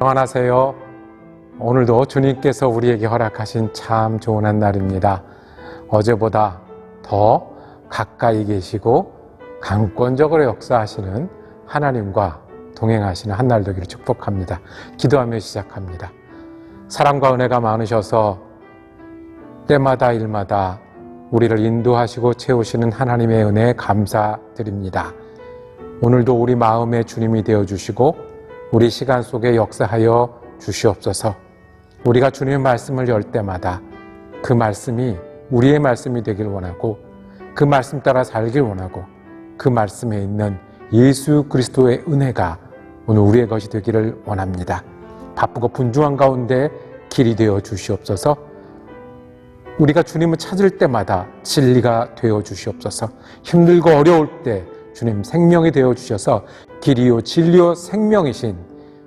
평안하세요. 오늘도 주님께서 우리에게 허락하신 참 좋은 한 날입니다. 어제보다 더 가까이 계시고 강권적으로 역사하시는 하나님과 동행하시는 한 날 되기를 축복합니다. 기도하며 시작합니다. 사랑과 은혜가 많으셔서 때마다 일마다 우리를 인도하시고 채우시는 하나님의 은혜에 감사드립니다. 오늘도 우리 마음의 주님이 되어주시고 우리 시간 속에 역사하여 주시옵소서. 우리가 주님의 말씀을 열 때마다 그 말씀이 우리의 말씀이 되길 원하고 그 말씀 따라 살길 원하고 그 말씀에 있는 예수 그리스도의 은혜가 오늘 우리의 것이 되기를 원합니다. 바쁘고 분주한 가운데 길이 되어 주시옵소서. 우리가 주님을 찾을 때마다 진리가 되어 주시옵소서. 힘들고 어려울 때 주님 생명이 되어 주셔서 길이요 진리요 생명이신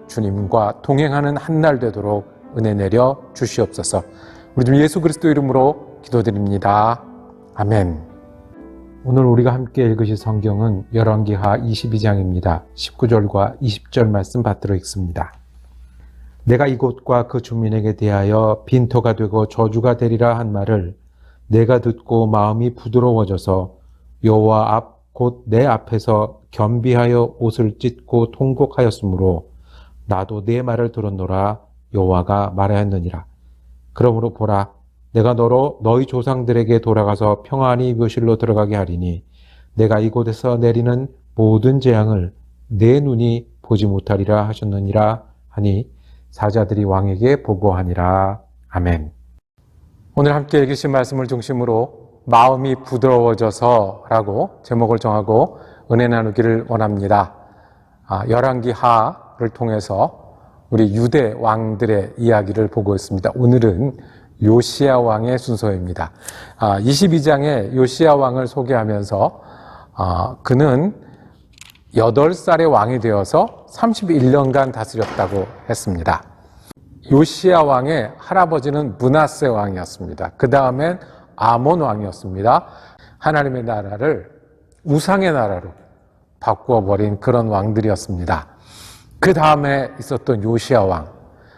주님과 동행하는 한 날 되도록 은혜 내려 주시옵소서. 우리 주 예수 그리스도 이름으로 기도드립니다. 아멘. 오늘 우리가 함께 읽으실 성경은 열왕기하 22장입니다. 19절과 20절 말씀 받들어 읽습니다. 내가 이곳과 그 주민에게 대하여 빈터가 되고 저주가 되리라 한 말을 내가 듣고 마음이 부드러워져서 여호와 앞 곧 내 앞에서 겸비하여 옷을 찢고 통곡하였으므로 나도 네 말을 들었노라 여호와가 말하였느니라. 그러므로 보라, 내가 너로 너희 조상들에게 돌아가서 평안히 묘실로 들어가게 하리니 내가 이곳에서 내리는 모든 재앙을 내 눈이 보지 못하리라 하셨느니라 하니 사자들이 왕에게 보고하니라. 아멘. 오늘 함께 읽으신 말씀을 중심으로 마음이 부드러워져서 라고 제목을 정하고 은혜 나누기를 원합니다. 열왕기하를 통해서 우리 유대 왕들의 이야기를 보고 있습니다. 오늘은 요시야 왕의 순서입니다. 22장에 요시야 왕을 소개하면서 그는 8살의 왕이 되어서 31년간 다스렸다고 했습니다. 요시야 왕의 할아버지는 므낫세 왕이었습니다. 그 다음엔 아몬 왕이었습니다. 하나님의 나라를 우상의 나라로 바꾸어버린 그런 왕들이었습니다. 그 다음에 있었던 요시야 왕.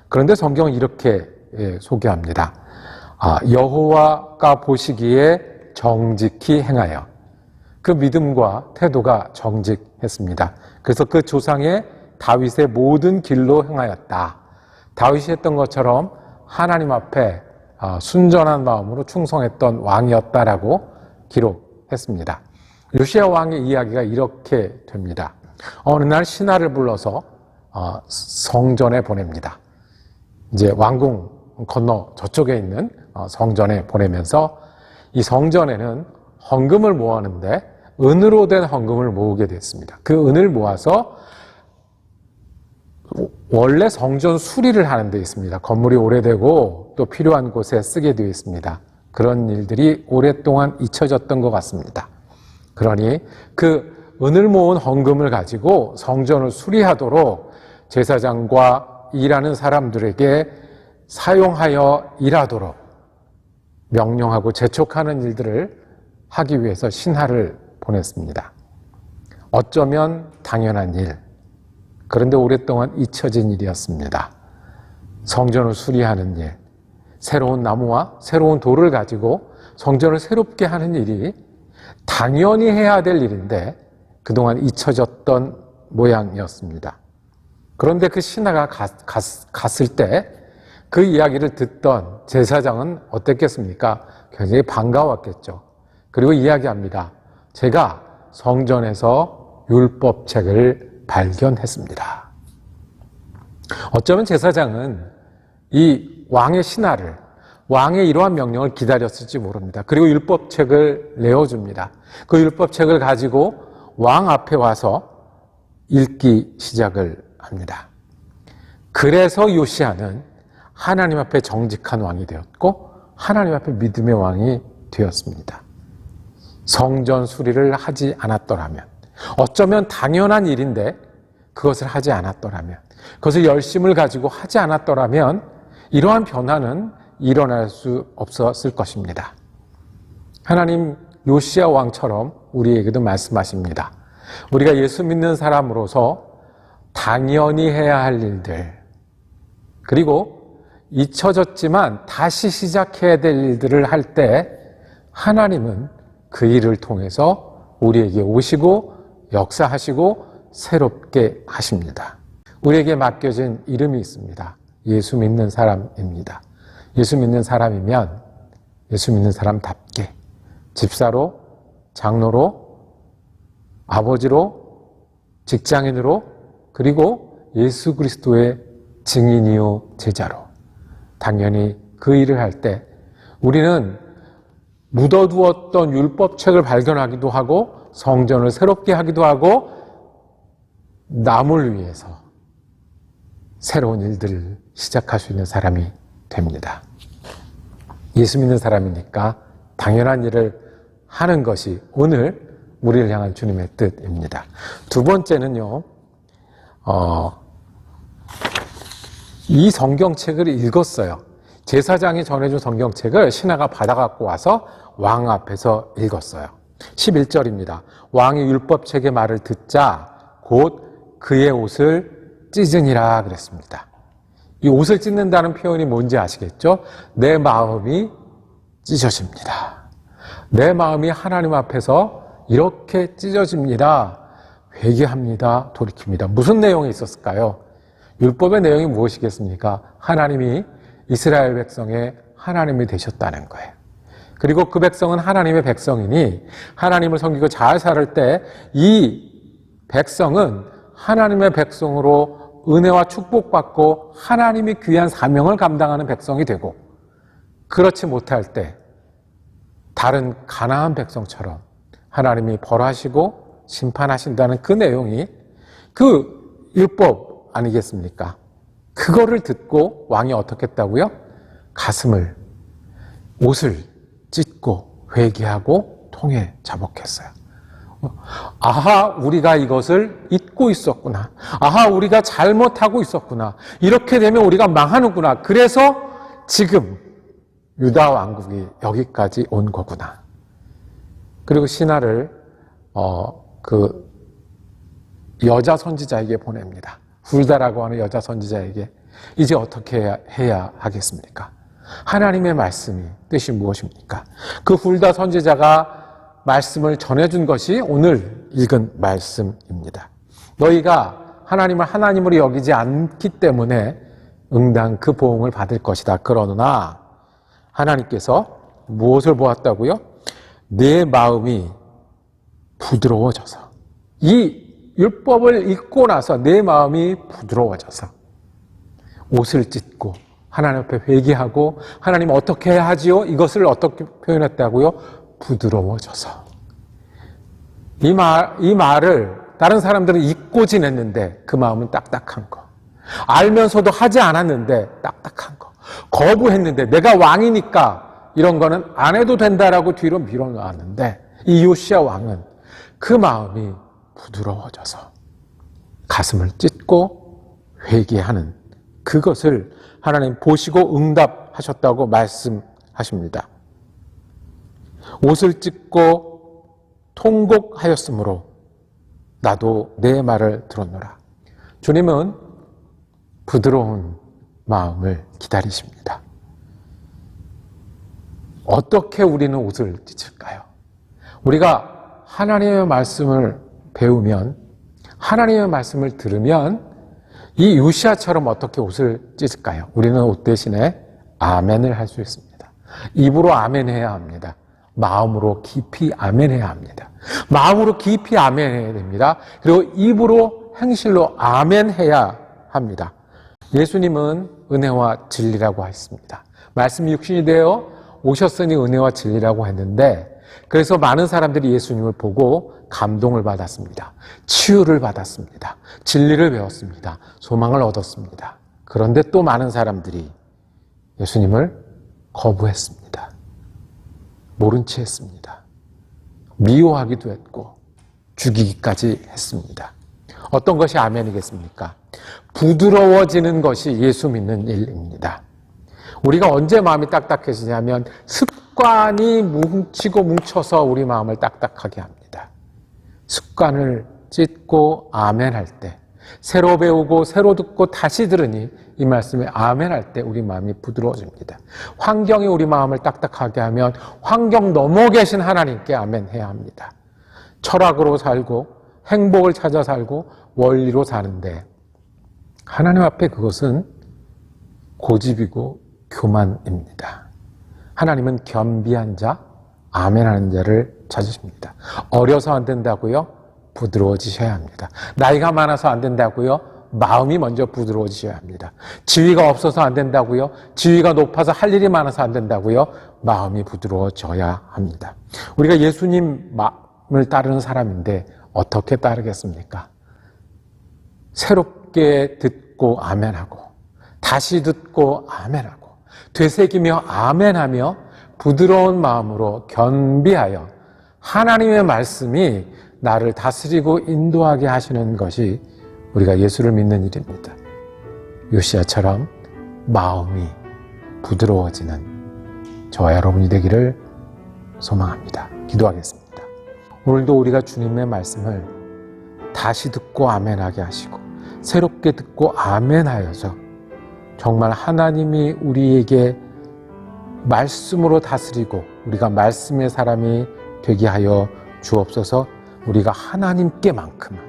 그런데 성경은 이렇게 소개합니다. 여호와가 보시기에 정직히 행하여. 그 믿음과 태도가 정직했습니다. 그래서 그 조상의 다윗의 모든 길로 행하였다. 다윗이 했던 것처럼 하나님 앞에 순전한 마음으로 충성했던 왕이었다라고 기록했습니다. 요시야 왕의 이야기가 이렇게 됩니다. 어느 날 신하를 불러서 성전에 보냅니다. 이제 왕궁 건너 저쪽에 있는 성전에 보내면서 이 성전에는 헌금을 모았는데 은으로 된 헌금을 모으게 됐습니다. 그 은을 모아서 원래 성전 수리를 하는 데 있습니다. 건물이 오래되고 또 필요한 곳에 쓰게 되어 있습니다. 그런 일들이 오랫동안 잊혀졌던 것 같습니다. 그러니 그 은을 모은 헌금을 가지고 성전을 수리하도록 제사장과 일하는 사람들에게 사용하여 일하도록 명령하고 재촉하는 일들을 하기 위해서 신하를 보냈습니다. 어쩌면 당연한 일, 그런데 오랫동안 잊혀진 일이었습니다. 성전을 수리하는 일, 새로운 나무와 새로운 돌을 가지고 성전을 새롭게 하는 일이 당연히 해야 될 일인데 그동안 잊혀졌던 모양이었습니다. 그런데 그 신하가 갔을 때 그 이야기를 듣던 제사장은 어땠겠습니까? 굉장히 반가웠겠죠. 그리고 이야기합니다. 제가 성전에서 율법책을 발견했습니다. 어쩌면 제사장은 이 왕의 신하를, 왕의 이러한 명령을 기다렸을지 모릅니다. 그리고 율법책을 내어줍니다. 그 율법책을 가지고 왕 앞에 와서 읽기 시작을 합니다. 그래서 요시야는 하나님 앞에 정직한 왕이 되었고 하나님 앞에 믿음의 왕이 되었습니다. 성전 수리를 하지 않았더라면, 어쩌면 당연한 일인데 그것을 하지 않았더라면, 그것을 열심을 가지고 하지 않았더라면 이러한 변화는 일어날 수 없었을 것입니다. 하나님 요시야 왕처럼 우리에게도 말씀하십니다. 우리가 예수 믿는 사람으로서 당연히 해야 할 일들, 그리고 잊혀졌지만 다시 시작해야 될 일들을 할 때 하나님은 그 일을 통해서 우리에게 오시고 역사하시고 새롭게 하십니다. 우리에게 맡겨진 이름이 있습니다. 예수 믿는 사람입니다. 예수 믿는 사람이면 예수 믿는 사람답게 집사로, 장로로, 아버지로, 직장인으로, 그리고 예수 그리스도의 증인이요 제자로 당연히 그 일을 할 때 우리는 묻어두었던 율법책을 발견하기도 하고 성전을 새롭게 하기도 하고 남을 위해서 새로운 일들을 시작할 수 있는 사람이 됩니다. 예수 믿는 사람이니까 당연한 일을 하는 것이 오늘 우리를 향한 주님의 뜻입니다. 두 번째는요, 이 성경책을 읽었어요. 제사장이 전해준 성경책을 신하가 받아갖고 와서 왕 앞에서 읽었어요. 11절입니다. 왕이 율법책의 말을 듣자 곧 그의 옷을 찢으니라 그랬습니다. 이 옷을 찢는다는 표현이 뭔지 아시겠죠? 내 마음이 찢어집니다. 내 마음이 하나님 앞에서 이렇게 찢어집니다. 회개합니다. 돌이킵니다. 무슨 내용이 있었을까요? 율법의 내용이 무엇이겠습니까? 하나님이 이스라엘 백성의 하나님이 되셨다는 거예요. 그리고 그 백성은 하나님의 백성이니 하나님을 섬기고 잘 살 때 이 백성은 하나님의 백성으로 은혜와 축복받고 하나님이 귀한 사명을 감당하는 백성이 되고, 그렇지 못할 때 다른 가나안 백성처럼 하나님이 벌하시고 심판하신다는 그 내용이 그 율법 아니겠습니까? 그거를 듣고 왕이 어떻게 했다고요? 옷을 찢고 회개하고 통에 자복했어요. 아하, 우리가 이것을 잊고 있었구나. 아하, 우리가 잘못하고 있었구나. 이렇게 되면 우리가 망하는구나. 그래서 지금 유다 왕국이 여기까지 온 거구나. 그리고 신하를 그 여자 선지자에게 보냅니다. 훌다라고 하는 여자 선지자에게 이제 어떻게 해야 하겠습니까? 하나님의 말씀이 뜻이 무엇입니까? 그 훌다 선지자가 말씀을 전해준 것이 오늘 읽은 말씀입니다. 너희가 하나님을 하나님으로 여기지 않기 때문에 응당 그 보응을 받을 것이다. 그러나 하나님께서 무엇을 보았다고요? 내 마음이 부드러워져서, 이 율법을 읽고 나서 내 마음이 부드러워져서 옷을 찢고 하나님 앞에 회개하고 하나님 어떻게 해야 하지요? 이것을 어떻게 표현했다고요? 부드러워져서. 이 말을 다른 사람들은 잊고 지냈는데 그 마음은 딱딱한 거. 알면서도 하지 않았는데 딱딱한 거. 거부했는데 내가 왕이니까 이런 거는 안 해도 된다라고 뒤로 밀어놓았는데 이 요시야 왕은 그 마음이 부드러워져서 가슴을 찢고 회개하는 그것을 하나님 보시고 응답하셨다고 말씀하십니다. 옷을 찢고 통곡하였으므로 나도 내 말을 들었노라. 주님은 부드러운 마음을 기다리십니다. 어떻게 우리는 옷을 찢을까요? 우리가 하나님의 말씀을 배우면, 하나님의 말씀을 들으면 이 요시야처럼 어떻게 옷을 찢을까요? 우리는 옷 대신에 아멘을 할 수 있습니다. 입으로 아멘해야 합니다. 마음으로 깊이 아멘해야 합니다. 마음으로 깊이 아멘해야 됩니다. 그리고 입으로 행실로 아멘해야 합니다. 예수님은 은혜와 진리라고 했습니다. 말씀이 육신이 되어 오셨으니 은혜와 진리라고 했는데, 그래서 많은 사람들이 예수님을 보고 감동을 받았습니다. 치유를 받았습니다. 진리를 배웠습니다. 소망을 얻었습니다. 그런데 또 많은 사람들이 예수님을 거부했습니다. 모른 채 했습니다. 미워하기도 했고 죽이기까지 했습니다. 어떤 것이 아멘이겠습니까? 부드러워지는 것이 예수 믿는 일입니다. 우리가 언제 마음이 딱딱해지냐면 습관이 뭉쳐서 우리 마음을 딱딱하게 합니다. 습관을 찢고 아멘할 때, 새로 배우고 새로 듣고 다시 들으니 이 말씀에 아멘 할 때 우리 마음이 부드러워집니다. 환경이 우리 마음을 딱딱하게 하면 환경 넘어 계신 하나님께 아멘 해야 합니다. 철학으로 살고 행복을 찾아 살고 원리로 사는데 하나님 앞에 그것은 고집이고 교만입니다. 하나님은 겸비한 자, 아멘하는 자를 찾으십니다. 어려서 안 된다고요? 부드러워지셔야 합니다. 나이가 많아서 안 된다고요? 마음이 먼저 부드러워지셔야 합니다. 지위가 없어서 안 된다고요? 지위가 높아서 할 일이 많아서 안 된다고요? 마음이 부드러워져야 합니다. 우리가 예수님 마음을 따르는 사람인데 어떻게 따르겠습니까? 새롭게 듣고 아멘하고 다시 듣고 아멘하고 되새기며 아멘하며 부드러운 마음으로 겸비하여 하나님의 말씀이 나를 다스리고 인도하게 하시는 것이 우리가 예수를 믿는 일입니다. 요시야처럼 마음이 부드러워지는 저와 여러분이 되기를 소망합니다. 기도하겠습니다. 오늘도 우리가 주님의 말씀을 다시 듣고 아멘하게 하시고 새롭게 듣고 아멘하여서 정말 하나님이 우리에게 말씀으로 다스리고 우리가 말씀의 사람이 되게 하여 주옵소서. 우리가 하나님께만큼은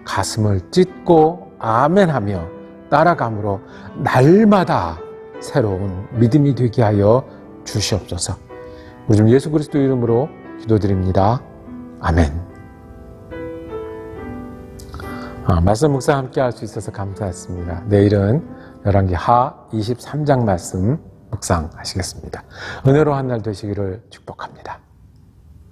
가슴을 찢고 아멘하며 따라감으로 날마다 새로운 믿음이 되게 하여 주시옵소서. 우리 주 예수 그리스도 이름으로 기도드립니다. 아멘. 말씀 묵상 함께 할 수 있어서 감사했습니다. 내일은 열왕기 하 23장 말씀 묵상하시겠습니다. 은혜로 한 날 되시기를 축복합니다.